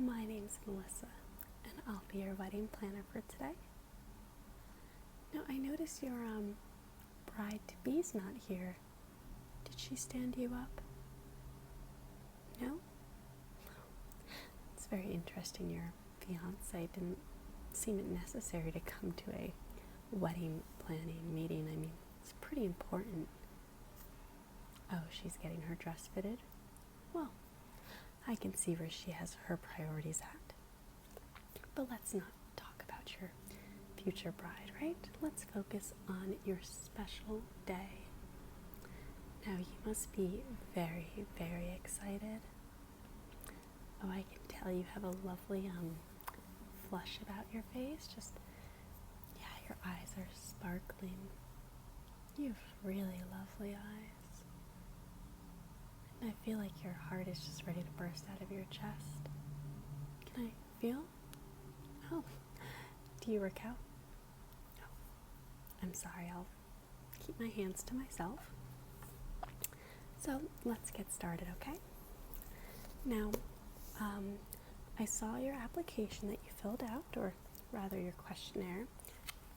My name's Melissa, and I'll be your wedding planner for today. Now, I notice your bride-to-be's not here. Did she stand you up? No? It's very interesting your fiancé didn't seem it necessary to come to a wedding planning meeting. I mean, it's pretty important. Oh, she's getting her dress fitted? Well, I can see where she has her priorities at. But let's not talk about your future bride, right? Let's focus on your special day. Now, you must be very, very excited. Oh, I can tell you have a lovely flush about your face. Your eyes are sparkling. You have really lovely eyes. And I feel like your heart is just ready to burst out of your chest. Can I feel? Oh, do you work out? Oh, I'm sorry, I'll keep my hands to myself. So let's get started, okay? Now, I saw your application that you filled out, or rather your questionnaire,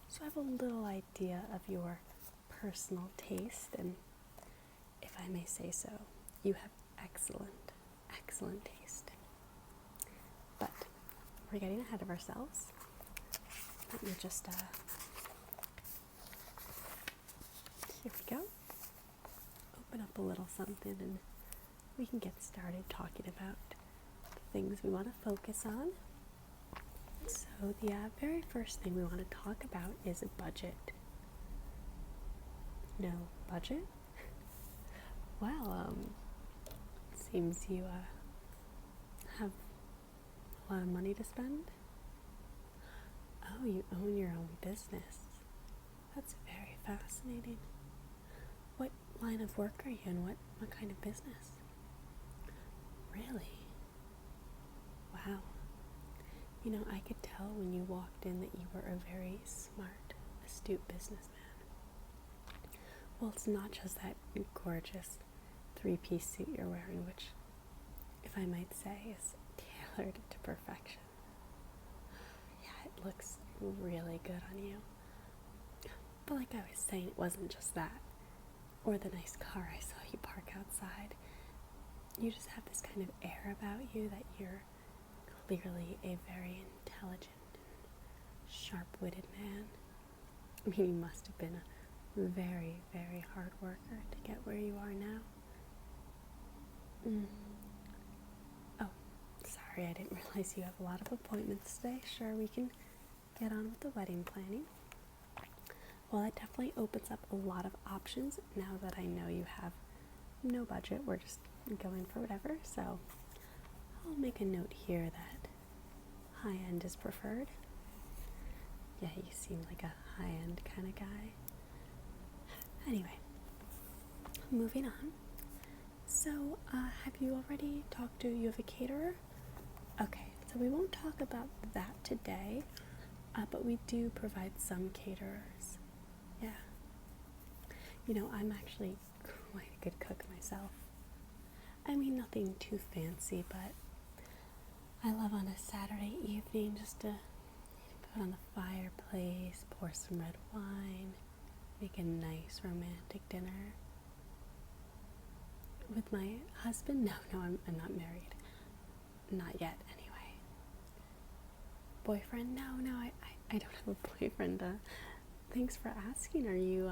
so I have a little idea of your personal taste, and if I may say so, you have excellent taste. But we're getting ahead of ourselves. Let me just, here we go. Open up a little something and we can get started talking about the things we want to focus on. So the very first thing we want to talk about is a budget. No budget? Well, seems you have a lot of money to spend. Oh, you own your own business. That's very fascinating. What line of work are you in? What kind of business? Really? Wow. You know, I could tell when you walked in that you were a very smart, astute businessman. Well, it's not just that gorgeous three-piece suit you're wearing, which, if I might say, is tailored to perfection. Yeah, it looks really good on you. But like I was saying, it wasn't just that, or the nice car I saw you park outside. You just have this kind of air about you that you're clearly a very intelligent and sharp-witted man. I mean, you must have been a very, very hard worker to get where you are now. Oh, sorry, I didn't realize you have a lot of appointments today. Sure, we can get on with the wedding planning. Well, that definitely opens up a lot of options now that I know you have no budget. We're just going for whatever, so I'll make a note here that high end is preferred. Yeah, you seem like a high end kind of guy. Anyway, moving on. So, have you already talked to, you have a caterer? Okay, so we won't talk about that today, but we do provide some caterers. Yeah. You know, I'm actually quite a good cook myself. I mean, nothing too fancy, but I love on a Saturday evening just to put on the fireplace, pour some red wine, make a nice romantic dinner. With my husband? No, I'm not married. Not yet, anyway. Boyfriend? No, I don't have a boyfriend. Thanks for asking. Are you,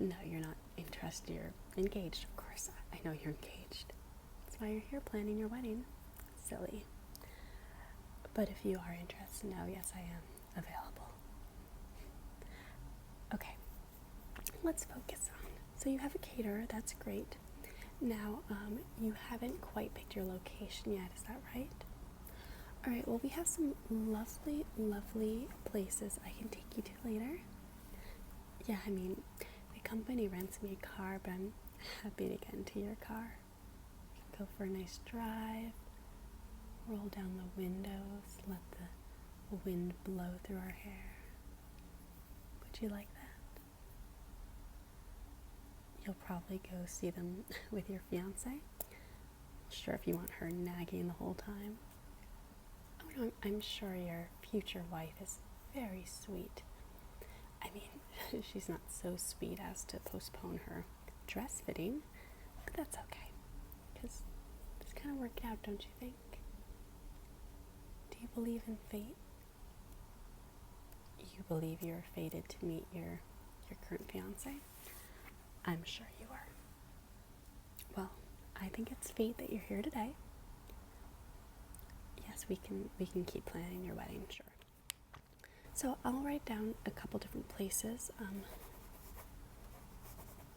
no, you're not interested. You're engaged, of course. I know you're engaged. That's why you're here planning your wedding. Silly. But if you are interested, no, yes, I am available. Okay, let's focus on. So you have a caterer, that's great. Now, you haven't quite picked your location yet, is that right? Alright, well, we have some lovely, lovely places I can take you to later. Yeah, I mean, the company rents me a car, but I'm happy to get into your car. Go for a nice drive, roll down the windows, let the wind blow through our hair. Would you like that? You'll probably go see them with your fiancé. Sure, if you want her nagging the whole time. know, I'm sure your future wife is very sweet. I mean, she's not so sweet as to postpone her dress fitting, but that's okay, because it's kind of worked out, don't you think? Do you believe in fate? You believe you're fated to meet your current fiance? I'm sure you are. Well, I think it's fate that you're here today. Yes, we can keep planning your wedding, sure. So I'll write down a couple different places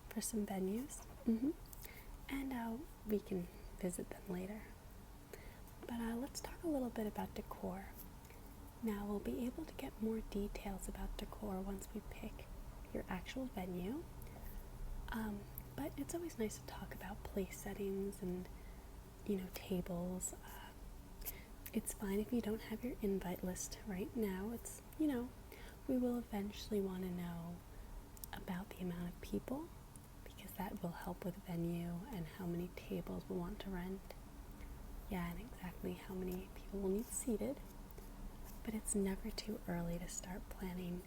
for some venues, and we can visit them later. But let's talk a little bit about decor. Now we'll be able to get more details about decor once we pick your actual venue. But it's always nice to talk about place settings and, tables. It's fine if you don't have your invite list right now. It's, we will eventually want to know about the amount of people, because that will help with venue and how many tables we'll want to rent. Yeah, and exactly how many people we'll need seated. But it's never too early to start planning,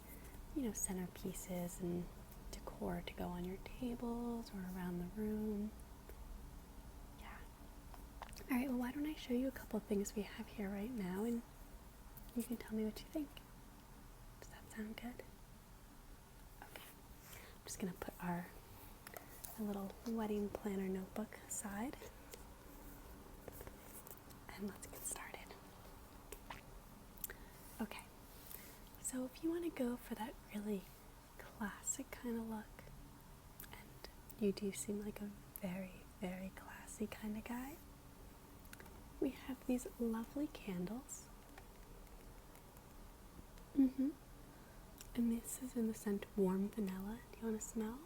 centerpieces and decor to go on your tables or around the room. Yeah. Alright, well, why don't I show you a couple of things we have here right now, and you can tell me what you think. Does that sound good? Okay. I'm just going to put our little wedding planner notebook aside, and let's get started. Okay, so if you want to go for that really classic kind of look, and you do seem like a very, very classy kind of guy, we have these lovely candles. And this is in the scent Warm Vanilla. Do you want to smell?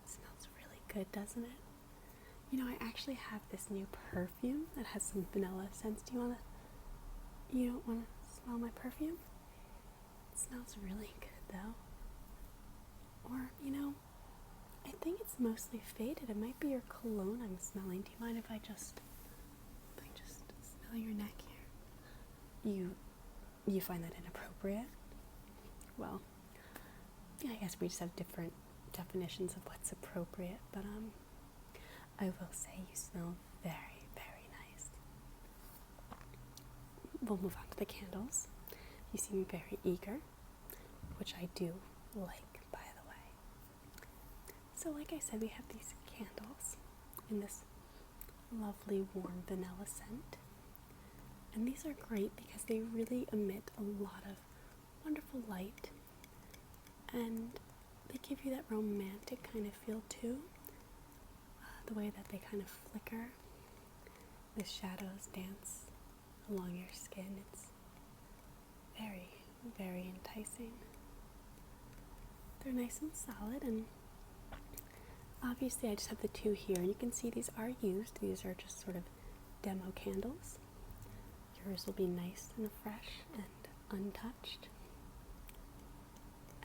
It smells really good, doesn't it? I actually have this new perfume that has some vanilla scents. You don't want to smell my perfume? It smells really good though. Or, I think it's mostly faded. It might be your cologne I'm smelling. Do you mind if I just smell your neck here? You find that inappropriate? Well, I guess we just have different definitions of what's appropriate, but I will say you smell very, very nice. We'll move on to the candles. You seem very eager, which I do like, by the way. So like I said, we have these candles in this lovely warm vanilla scent. And these are great because they really emit a lot of wonderful light, and they give you that romantic kind of feel too. The way that they kind of flicker, the shadows dance along your skin. It's very, very enticing. They're nice and solid, and obviously I just have the two here, and you can see these are used. These are just sort of demo candles. Yours will be nice and fresh and untouched.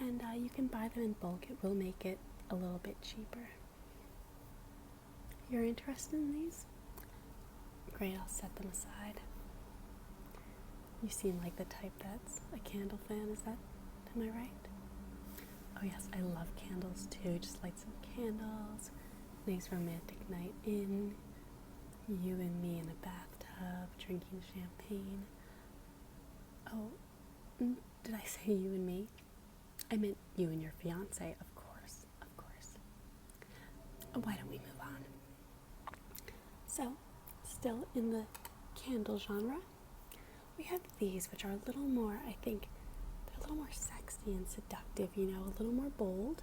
And you can buy them in bulk. It will make it a little bit cheaper. You're interested in these? Great, I'll set them aside. You seem like the type that's a candle fan, am I right? Oh yes, I love candles too. Just light some candles, nice romantic night in, you and me in a bathtub, drinking champagne. Oh, did I say you and me? I meant you and your fiance, of course. Why don't we move on? So, still in the candle genre, we have these, which are a little more, I think, they're a little more sexy and seductive, a little more bold.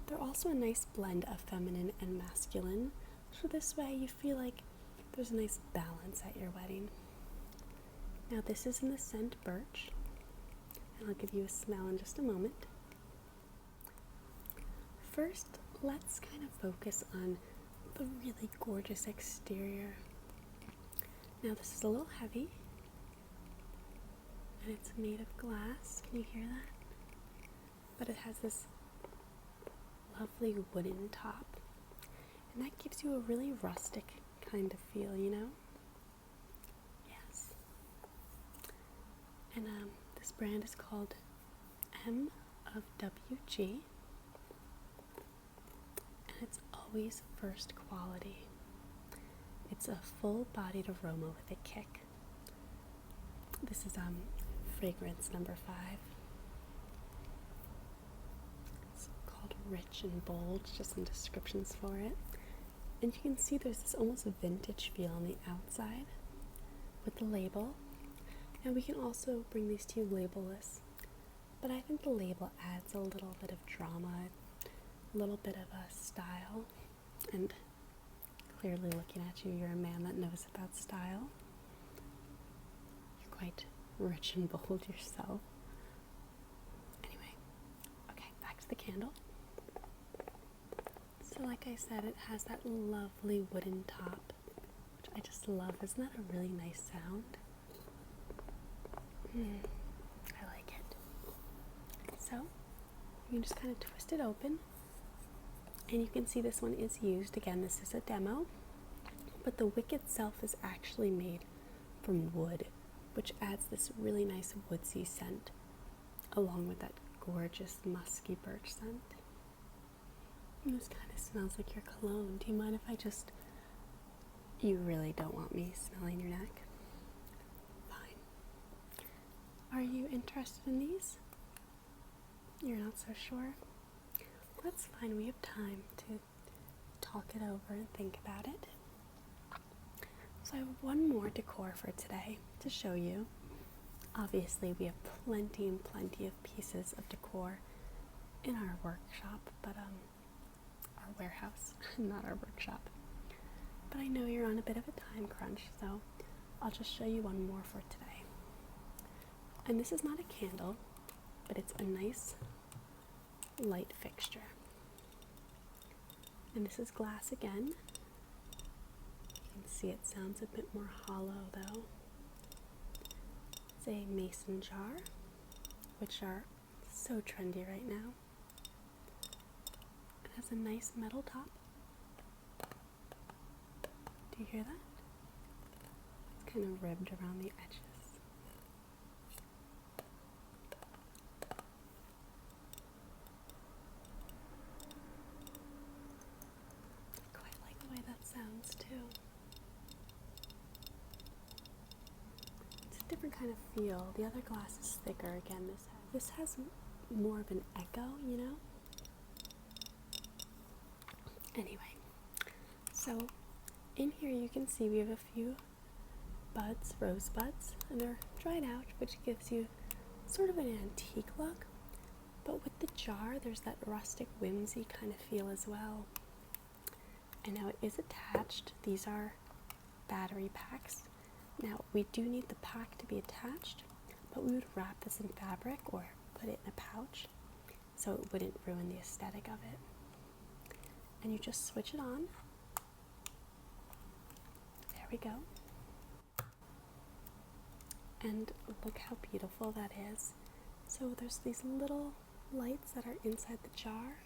They're also a nice blend of feminine and masculine, so this way you feel like there's a nice balance at your wedding. Now this is in the scent Birch, and I'll give you a smell in just a moment. First, let's kind of focus on the really gorgeous exterior. Now this is a little heavy, and it's made of glass. Can you hear that? But it has this lovely wooden top, and that gives you a really rustic kind of feel, Yes. And this brand is called M of WG, and it's always first quality. It's a full-bodied aroma with a kick. This is fragrance number 5. It's called Rich and Bold, just some descriptions for it. And you can see there's this almost vintage feel on the outside with the label. And we can also bring these to you labelless. But I think the label adds a little bit of drama, a little bit of a style. And clearly looking at you, you're a man that knows about style. You're quite rich and bold yourself. Anyway, okay, back to the candle. So like I said, it has that lovely wooden top, which I just love. Isn't that a really nice sound? I like it. So you can just kind of twist it open, and you can see this one is used. Again, this is a demo, but the wick itself is actually made from wood, which adds this really nice woodsy scent along with that gorgeous musky birch scent. And this kind of smells like your cologne. Do you mind if I just... You really don't want me smelling your neck? Fine. Are you interested in these? You're not so sure? That's fine. We have time to talk it over and think about it. So I have one more decor for today to show you. Obviously, we have plenty and plenty of pieces of decor in our workshop, but our warehouse, not our workshop. But I know you're on a bit of a time crunch, so I'll just show you one more for today. And this is not a candle, but it's a nice light fixture. And this is glass again. You can see it sounds a bit more hollow though. It's a mason jar, which are so trendy right now. It has a nice metal top. Do you hear that? It's kind of ribbed around the edges. I quite like the way that sounds too. It's a different kind of feel. The other glass is thicker. Again, this has more of an echo, you know? Anyway, so in here you can see we have a few buds, rose buds, and they're dried out, which gives you sort of an antique look. But with the jar, there's that rustic whimsy kind of feel as well. And now it is attached. These are battery packs. Now we do need the pack to be attached, but we would wrap this in fabric or put it in a pouch so it wouldn't ruin the aesthetic of it. And you just switch it on. There we go. And look how beautiful that is. So there's these little lights that are inside the jar.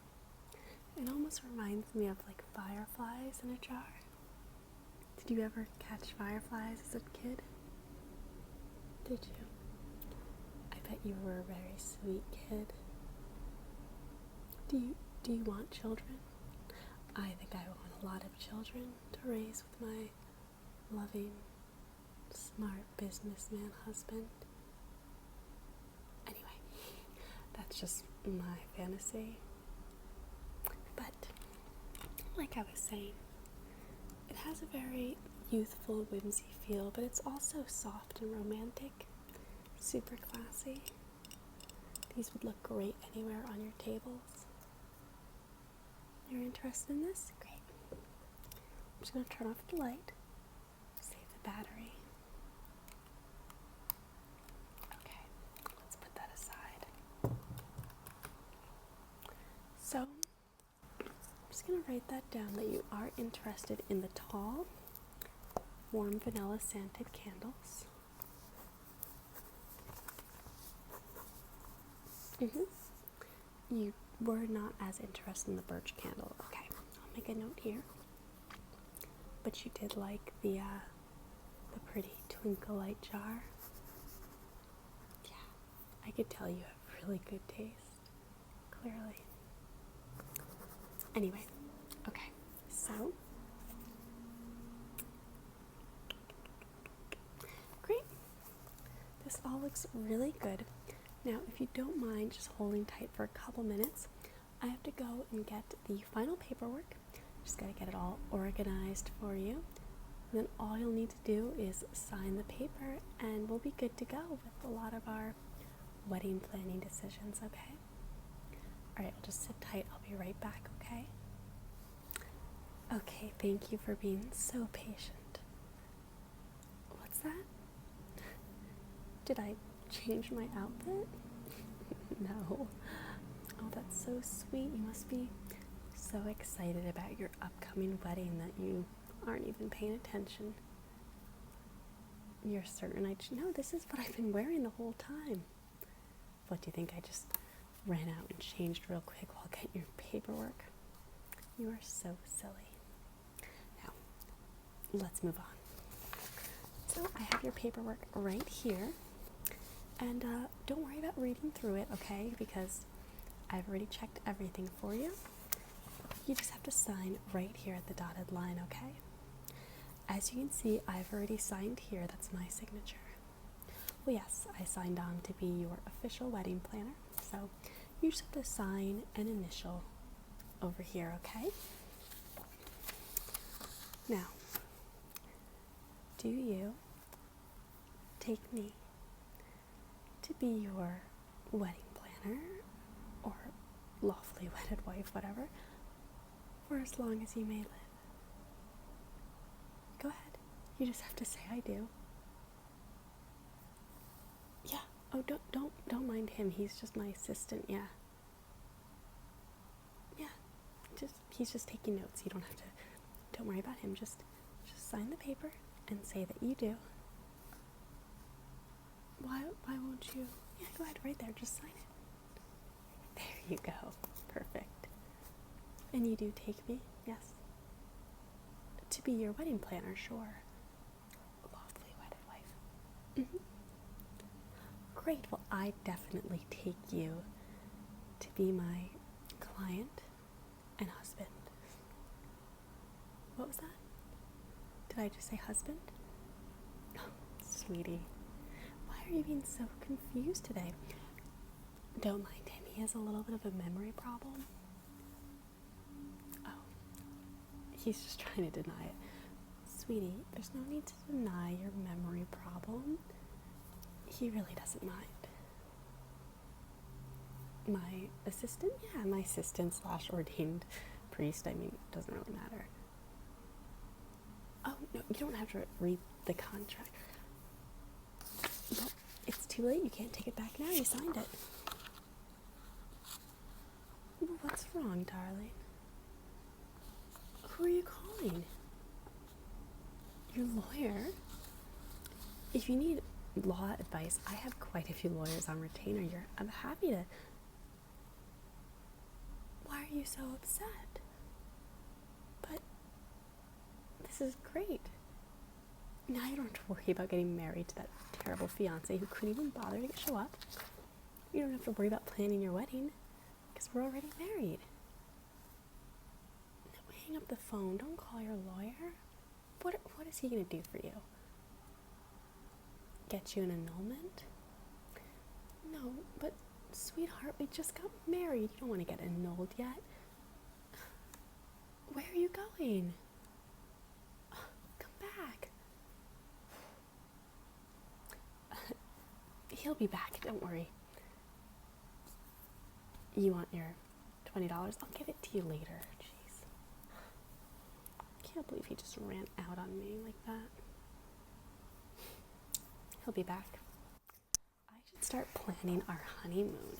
It almost reminds me of like fireflies in a jar. Did you ever catch fireflies as a kid? Did you? I bet you were a very sweet kid. Do you want children? I think I want a lot of children to raise with my loving, smart businessman husband. Anyway, that's just my fantasy. But, like I was saying, it has a very youthful, whimsy feel, but it's also soft and romantic, super classy. These would look great anywhere on your tables. You're interested in this? Great. I'm just going to turn off the light, save the battery. Okay, let's put that aside. So, I'm just going to write that down that you are interested in the tall, warm vanilla scented candles. You were not as interested in the birch candle. Okay, I'll make a note here. But you did like the pretty twinkle light jar. I could tell you have really good taste, clearly. Anyway, okay, so great. This all looks really good. Now, if you don't mind just holding tight for a couple minutes, I have to go and get the final paperwork. Just gotta get it all organized for you. And then all you'll need to do is sign the paper and we'll be good to go with a lot of our wedding planning decisions, okay? Alright, I'll just sit tight. I'll be right back, okay? Okay, thank you for being so patient. What's that? Did I change my outfit? No. Oh, that's so sweet. You must be so excited about your upcoming wedding that you aren't even paying attention. You're certain no, this is what I've been wearing the whole time. What, do you think I just ran out and changed real quick while getting your paperwork? You are so silly. Now, let's move on. So I have your paperwork right here. And don't worry about reading through it, okay? Because I've already checked everything for you. You just have to sign right here at the dotted line, okay? As you can see, I've already signed here. That's my signature. Well, yes, I signed on to be your official wedding planner. So you just have to sign an initial over here, okay? Now, do you take me to be your wedding planner or lawfully wedded wife, whatever, for as long as you may live? Go ahead. You just have to say I do. Yeah. Oh, don't mind him. He's just my assistant. Yeah. Yeah. He's just taking notes. You don't have to. Don't worry about him. Just sign the paper and say that you do. Why won't you? Yeah, go ahead. Right there. Just sign it. There you go. Perfect. And you do take me? Yes. To be your wedding planner, sure. Lawfully wedded wife. Mm-hmm. Great. Well, I definitely take you to be my client and husband. What was that? Did I just say husband? Oh, sweetie. Why are you being so confused today? Don't mind him. He has a little bit of a memory problem. He's just trying to deny it. Sweetie, there's no need to deny your memory problem. He really doesn't mind. My assistant? Yeah, my assistant / ordained priest. I mean, it doesn't really matter. Oh, no, you don't have to read the contract. Well, it's too late. You can't take it back now. You signed it. What's wrong, darling? Who are you calling? Your lawyer? If you need law advice, I have quite a few lawyers on retainer. I'm happy to. Why are you so upset? But this is great. Now you don't have to worry about getting married to that terrible fiance who couldn't even bother to show up. You don't have to worry about planning your wedding because we're already married. Hang up the phone. Don't call your lawyer. What is he going to do for you? Get you an annulment? No, but sweetheart, we just got married. You don't want to get annulled yet. Where are you going? Come back. He'll be back. Don't worry. You want your $20? I'll give it to you later. I can't believe he just ran out on me like that. He'll be back. I should start planning our honeymoon.